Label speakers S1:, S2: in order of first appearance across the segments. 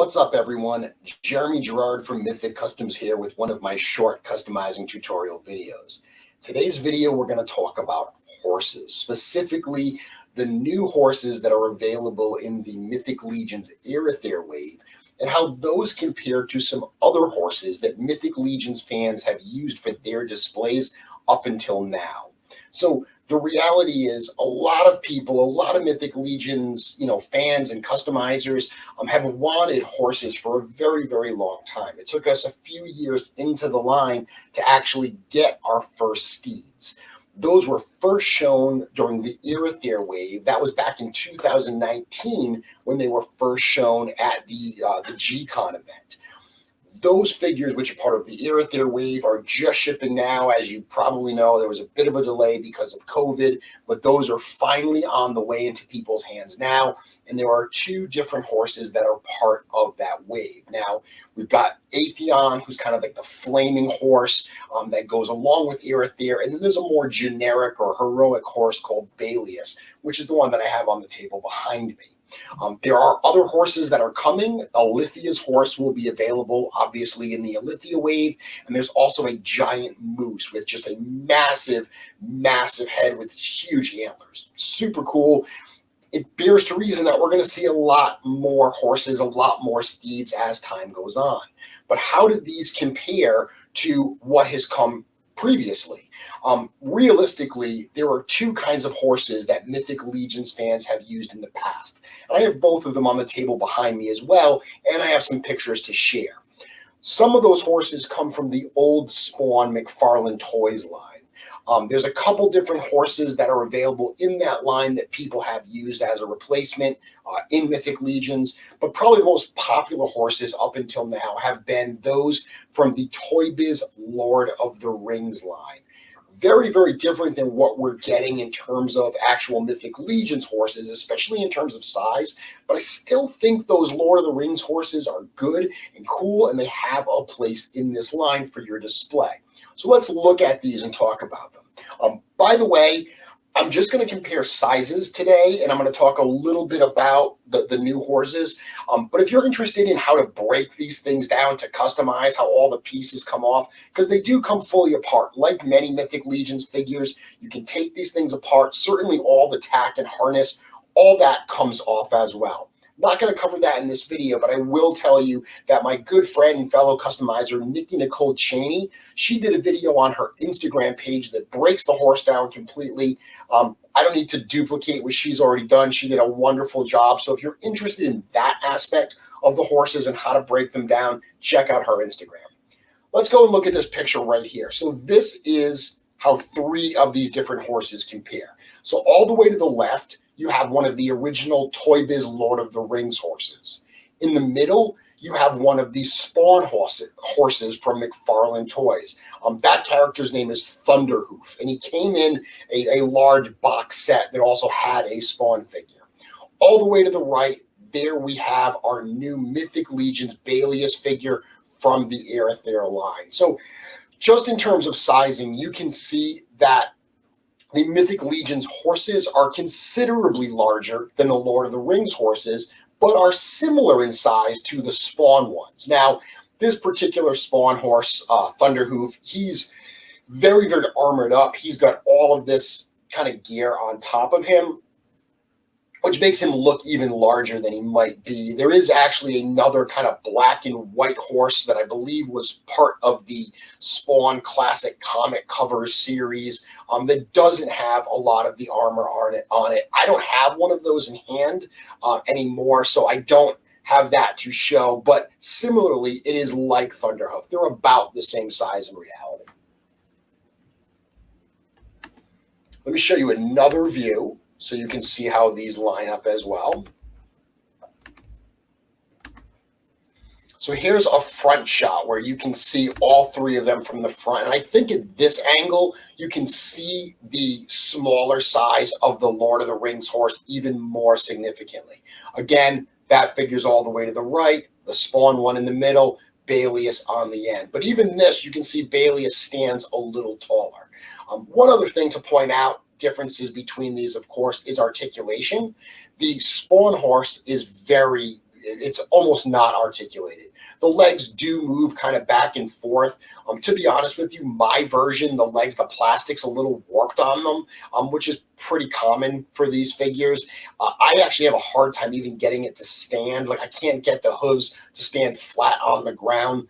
S1: What's up, everyone? Jeremy Gerard from Mythic Customs here with one of my short customizing tutorial videos. Today's video, we're going to talk about horses, specifically the new horses that are available in the Mythic Legions Arethyr wave, and how those compare to some other horses that Mythic Legions fans have used for their displays up until now. So the reality is a lot of people, a lot of Mythic Legions, fans and customizers have wanted horses for a very, very long time. It took us a few years into the line to actually get our first Steeds. Those were first shown during the Arethyr wave. That was back in 2019 when they were first shown at the G-Con event. Those figures, which are part of the Arethyr wave, are just shipping now. As you probably know, there was a bit of a delay because of COVID, but those are finally on the way into people's hands now. And there are two different horses that are part of that wave. Now, we've got Arethyr, who's kind of like the flaming horse that goes along with Arethyr. And then there's a more generic or heroic horse called Balius, which is the one that I have on the table behind me. There are other horses that are coming. Arethyr's horse will be available, obviously, in the Arethyr wave. And there's also a giant moose with just a massive, massive head with huge antlers. Super cool. It bears to reason that we're going to see a lot more horses, a lot more Steeds as time goes on. But how do these compare to what has come previously? Realistically, there are two kinds of horses that Mythic Legions fans have used in the past. And I have both of them on the table behind me as well, and I have some pictures to share. Some of those horses come from the old Spawn McFarlane Toys line. There's a couple different horses that are available in that line that people have used as a replacement in Mythic Legions, but probably the most popular horses up until now have been those from the Toy Biz Lord of the Rings line. Very, very different than what we're getting in terms of actual Mythic Legions horses, especially in terms of size. But I still think those Lord of the Rings horses are good and cool, and they have a place in this line for your display. So let's look at these and talk about them. By the way, I'm just going to compare sizes today, and I'm going to talk a little bit about the new horses. But if you're interested in how to break these things down to customize how all the pieces come off, because they do come fully apart. Like many Mythic Legions figures, you can take these things apart. Certainly all the tack and harness, all that comes off as well. Not going to cover that in this video, but I will tell you that my good friend and fellow customizer, Nikki Nicole Cheney, she did a video on her Instagram page that breaks the horse down completely. I don't need to duplicate what she's already done. She did a wonderful job. So if you're interested in that aspect of the horses and how to break them down, check out her Instagram. Let's go and look at this picture right here. So this is how three of these different horses compare. So all the way to the left, you have one of the original Toy Biz Lord of the Rings horses. In the middle, you have one of these Spawn horses from McFarlane Toys. That character's name is Thunderhoof, and he came in a large box set that also had a Spawn figure. All the way to the right, there we have our new Mythic Legions Balius figure from the Arethyr line. So just in terms of sizing, you can see that the Mythic Legions horses are considerably larger than the Lord of the Rings horses, but are similar in size to the Spawn ones. Now, this particular Spawn horse, Thunderhoof, he's very, very armored up. He's got all of this kind of gear on top of him, which makes him look even larger than he might be. There is actually another kind of black and white horse that I believe was part of the Spawn Classic comic covers series that doesn't have a lot of the armor on it. I don't have one of those in hand anymore, so I don't have that to show. But similarly, it is like Thunderhoof. They're about the same size in reality. Let me show you another view, so you can see how these line up as well. So here's a front shot where you can see all three of them from the front. And I think at this angle, you can see the smaller size of the Lord of the Rings horse even more significantly. Again, that figure's all the way to the right, the Spawn one in the middle, Balius on the end. But even this, you can see Balius stands a little taller. One other thing to point out, differences between these, of course, is articulation. The Spawn horse is very it's almost not articulated. The legs do move kind of back and forth. To be honest with you, my version, the legs, the plastic's a little warped on them, which is pretty common for these figures. I actually have a hard time even getting it to stand. Like, I can't get the hooves to stand flat on the ground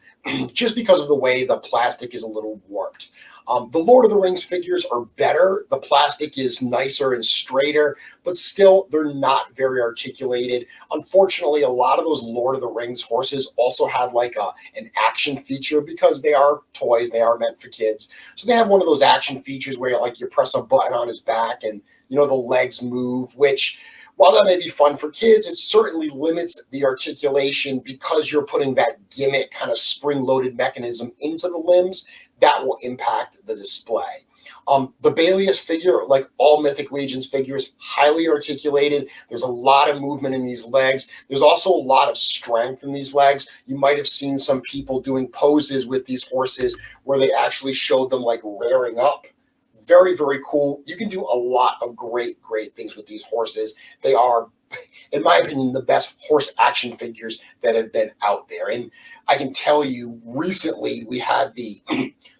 S1: just because of the way the plastic is a little warped. The Lord of the Rings figures are better. The plastic is nicer and straighter, but still they're not very articulated. Unfortunately, a lot of those Lord of the Rings horses also have like an action feature because they are toys. They are meant for kids. So they have one of those action features where like you press a button on his back and, you know, the legs move, which, while that may be fun for kids, it certainly limits the articulation because you're putting that gimmick kind of spring-loaded mechanism into the limbs. That will impact the display. The Balius figure, like all Mythic Legions figures, highly articulated. There's a lot of movement in these legs. There's also a lot of strength in these legs. You might have seen some people doing poses with these horses where they actually showed them like rearing up. Very, very cool. You can do a lot of great things with these horses. They are, in my opinion, the best horse action figures that have been out there. And I can tell you, recently we had the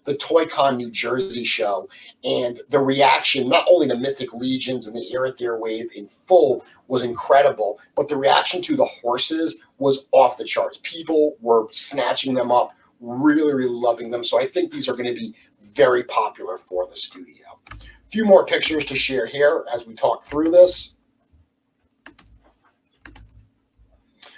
S1: ToyCon New Jersey show, and the reaction, not only to Mythic Legions and the Arethyr wave in full, was incredible, but the reaction to the horses was off the charts. People were snatching them up, really loving them. So I think these are going to be very popular for the studio. A few more pictures to share here as we talk through this.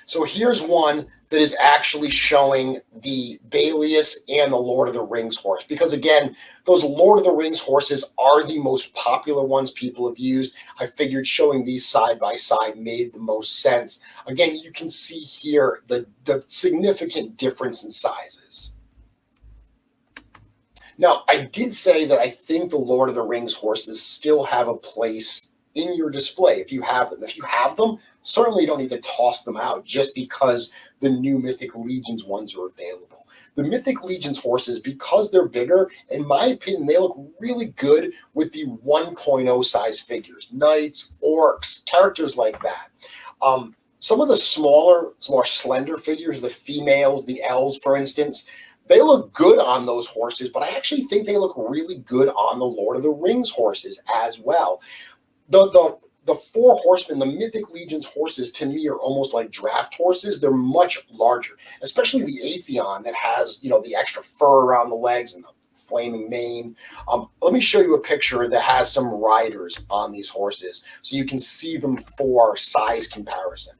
S1: So here's one that is actually showing the Balius and the Lord of the Rings horse. Because again, those Lord of the Rings horses are the most popular ones people have used. I figured showing these side by side made the most sense. Again, you can see here the significant difference in sizes. Now, I did say that I think the Lord of the Rings horses still have a place in your display if you have them. If you have them, certainly you don't need to toss them out just because the new Mythic Legions ones are available. The Mythic Legions horses, because they're bigger, in my opinion, they look really good with the 1.0 size figures. Knights, orcs, characters like that. Some of the smaller, more slender figures, the females, the elves, for instance, they look good on those horses, but I actually think they look really good on the Lord of the Rings horses as well. The Four Horsemen, the Mythic Legions horses, to me are almost like draft horses. They're much larger, especially the Arethyr that has, you know, the extra fur around the legs and the flaming mane. Let me show you a picture that has some riders on these horses so you can see them for size comparison.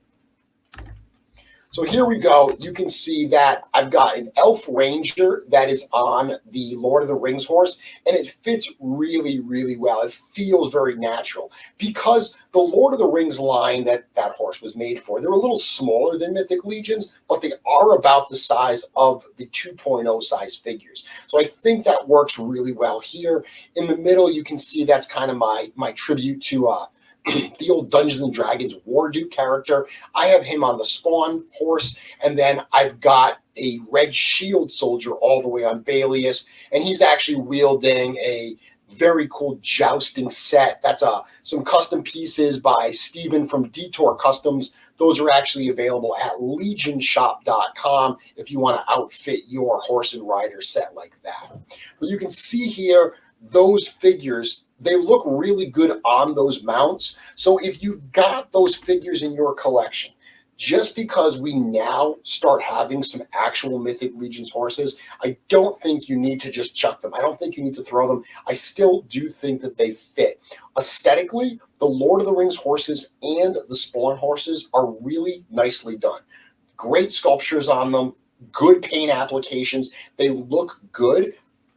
S1: So here we go. You can see that I've got an elf ranger that is on the Lord of the Rings horse, and it fits really well. It feels very natural because the Lord of the Rings line that horse was made for, they're a little smaller than Mythic Legions, but they are about the size of the 2.0 size figures. So I think that works really well here. In the middle, you can see that's kind of my tribute to the old Dungeons and Dragons Warduke character. I have him on the Spawn horse, and then I've got a red shield soldier all the way on Balius, and he's actually wielding a very cool jousting set. That's some custom pieces by Steven from Detour Customs. Those are actually available at legionshop.com if you want to outfit your horse and rider set like that. But you can see here those figures, they look really good on those mounts. So if you've got those figures in your collection, just because we now start having some actual Mythic Legions horses, I don't think you need to just chuck them. I don't think you need to throw them. I still do think that they fit. Aesthetically, the Lord of the Rings horses and the Spawn horses are really nicely done. Great sculptures on them, good paint applications. They look good.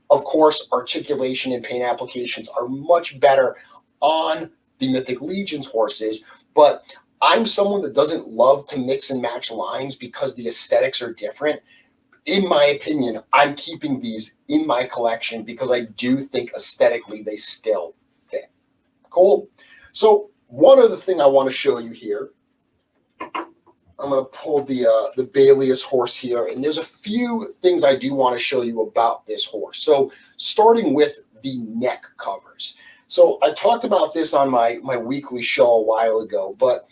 S1: Of course, articulation and paint applications are much better on the Mythic Legions horses, but I'm someone that doesn't love to mix and match lines because the aesthetics are different. In my opinion, I'm keeping these in my collection because I do think aesthetically they still fit. Cool. So one other thing I want to show you here, I'm going to pull the Balius horse here, and there's a few things I do want to show you about this horse. So starting with the neck covers. So I talked about this on my weekly show a while ago, but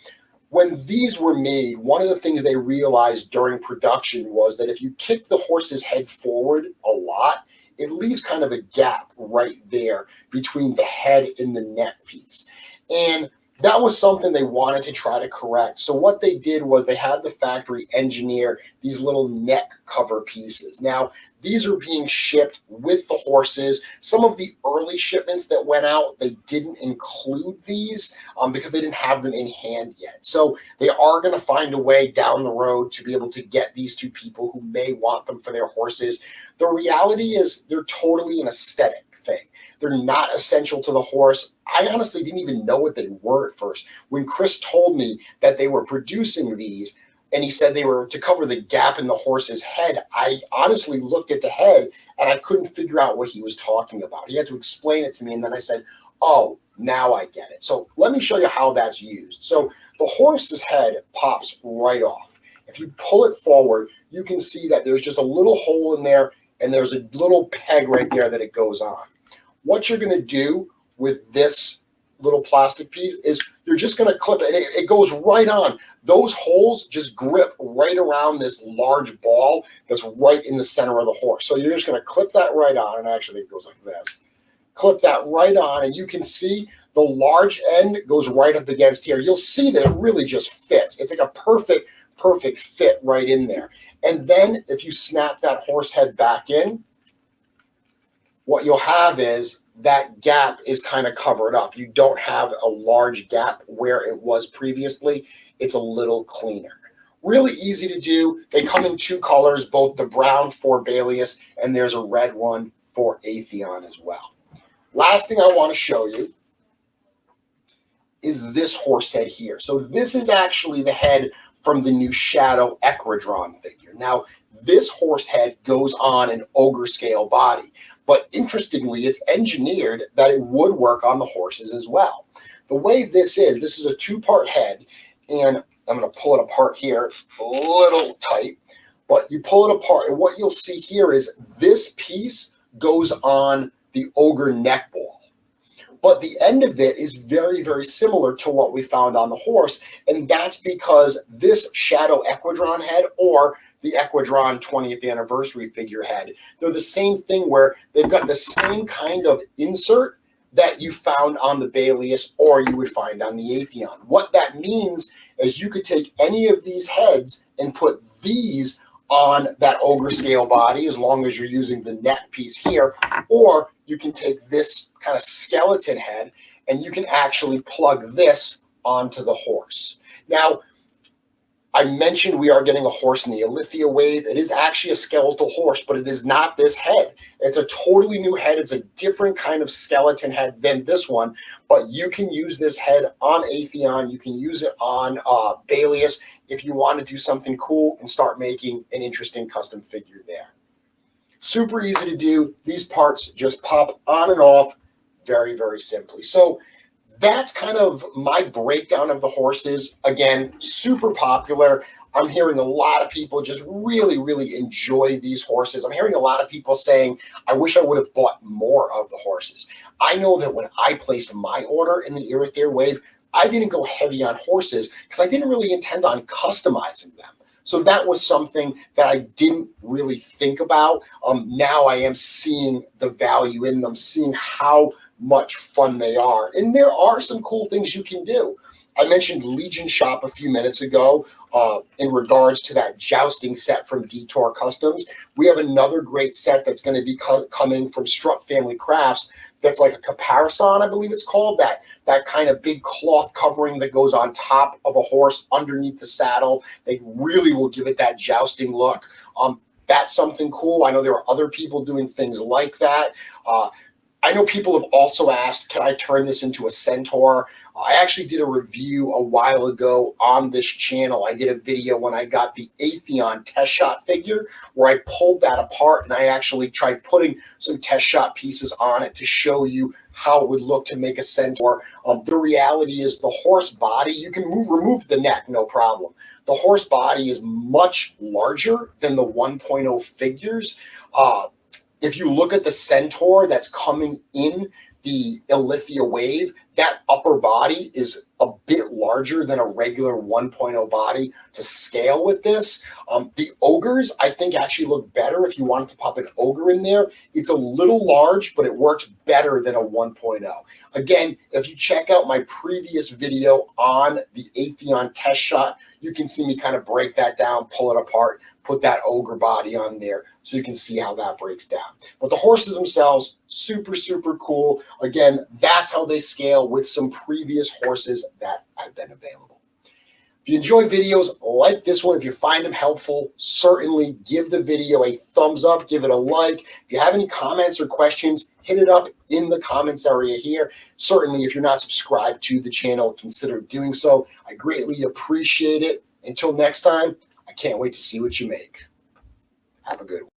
S1: when these were made, one of the things they realized during production was that if you kick the horse's head forward a lot, it leaves kind of a gap right there between the head and the neck piece. And that was something they wanted to try to correct. So what they did was they had the factory engineer these little neck cover pieces. Now, these are being shipped with the horses. Some of the early shipments that went out, they didn't include these because they didn't have them in hand yet. So they are going to find a way down the road to be able to get these to people who may want them for their horses. The reality is they're totally an aesthetic thing. They're not essential to the horse. I honestly didn't even know what they were at first. When Chris told me that they were producing these, and he said they were to cover the gap in the horse's head, I honestly looked at the head and I couldn't figure out what he was talking about. He had to explain it to me, and then I said, oh, now I get it. So let me show you how that's used. So the horse's head pops right off. If you pull it forward, you can see that there's just a little hole in there, and there's a little peg right there that it goes on. What you're going to do with this little plastic piece is you're just going to clip it, and it goes right on. Those holes just grip right around this large ball that's right in the center of the horse. So you're just going to clip that right on, and actually it goes like this. Clip that right on, and you can see the large end goes right up against here. You'll see that it really just fits. It's like a perfect fit right in there. And then if you snap that horse head back in, what you'll have is that gap is kind of covered up. You don't have a large gap where it was previously. It's a little cleaner. Really easy to do. They come in two colors, both the brown for Balius, and there's a red one for Arethyr as well. Last thing I want to show you is this horse head here. So this is actually the head from the new Shadow Equidron figure. Now, this horse head goes on an ogre scale body, but interestingly, it's engineered that it would work on the horses as well. The way this is a two-part head, and I'm going to pull it apart here. It's a little tight, but you pull it apart, and what you'll see here is this piece goes on the ogre neck ball. But the end of it is very, very similar to what we found on the horse, and that's because this Shadow Equidron head, or the Equidron 20th anniversary figure head, they're the same thing where they've got the same kind of insert that you found on the Balius or you would find on the Arethyr. What that means is you could take any of these heads and put these on that ogre scale body, as long as you're using the neck piece here, or you can take this kind of skeleton head and you can actually plug this onto the horse. Now, I mentioned we are getting a horse in the Arethyr wave. It is actually a skeletal horse, but it is not this head. It's a totally new head. It's a different kind of skeleton head than this one, but you can use this head on Arethyr. You can use it on Balius if you want to do something cool and start making an interesting custom figure there. Super easy to do. These parts just pop on and off very, very simply. So that's kind of my breakdown of the horses. Again, super popular. I'm hearing a lot of people just really, really enjoy these horses. I'm hearing a lot of people saying, I wish I would have bought more of the horses. I know that when I placed my order in the Arethyr wave, I didn't go heavy on horses because I didn't really intend on customizing them. So that was something that I didn't really think about. Now I am seeing the value in them, seeing how much fun they are. And there are some cool things you can do. I mentioned Legion Shop a few minutes ago in regards to that jousting set from Detour Customs. We have another great set that's going to be coming from Strut Family Crafts that's like a caparison, I believe it's called, that kind of big cloth covering that goes on top of a horse underneath the saddle. They really will give it that jousting look. That's something cool. I know there are other people doing things like that. I know people have also asked, can I turn this into a centaur? I actually did a review a while ago on this channel. I did a video when I got the Arethyr test shot figure where I pulled that apart and I actually tried putting some test shot pieces on it to show you how it would look to make a centaur. The reality is the horse body, you can remove the neck, no problem. The horse body is much larger than the 1.0 figures. If you look at the centaur that's coming in the Arethyr Wave, that upper body is a bit larger than a regular 1.0 body to scale with this. The ogres, I think, actually look better if you wanted to pop an ogre in there. It's a little large, but it works better than a 1.0. Again, if you check out my previous video on the Atheon test shot, you can see me kind of break that down, pull it apart, put that ogre body on there so you can see how that breaks down. But the horses themselves, super, super cool. Again, that's how they scale with some previous horses that have been available. If you enjoy videos like this one, if you find them helpful, certainly give the video a thumbs up, give it a like. If you have any comments or questions, hit it up in the comments area here. Certainly, if you're not subscribed to the channel, consider doing so. I greatly appreciate it. Until next time, I can't wait to see what you make. Have a good one.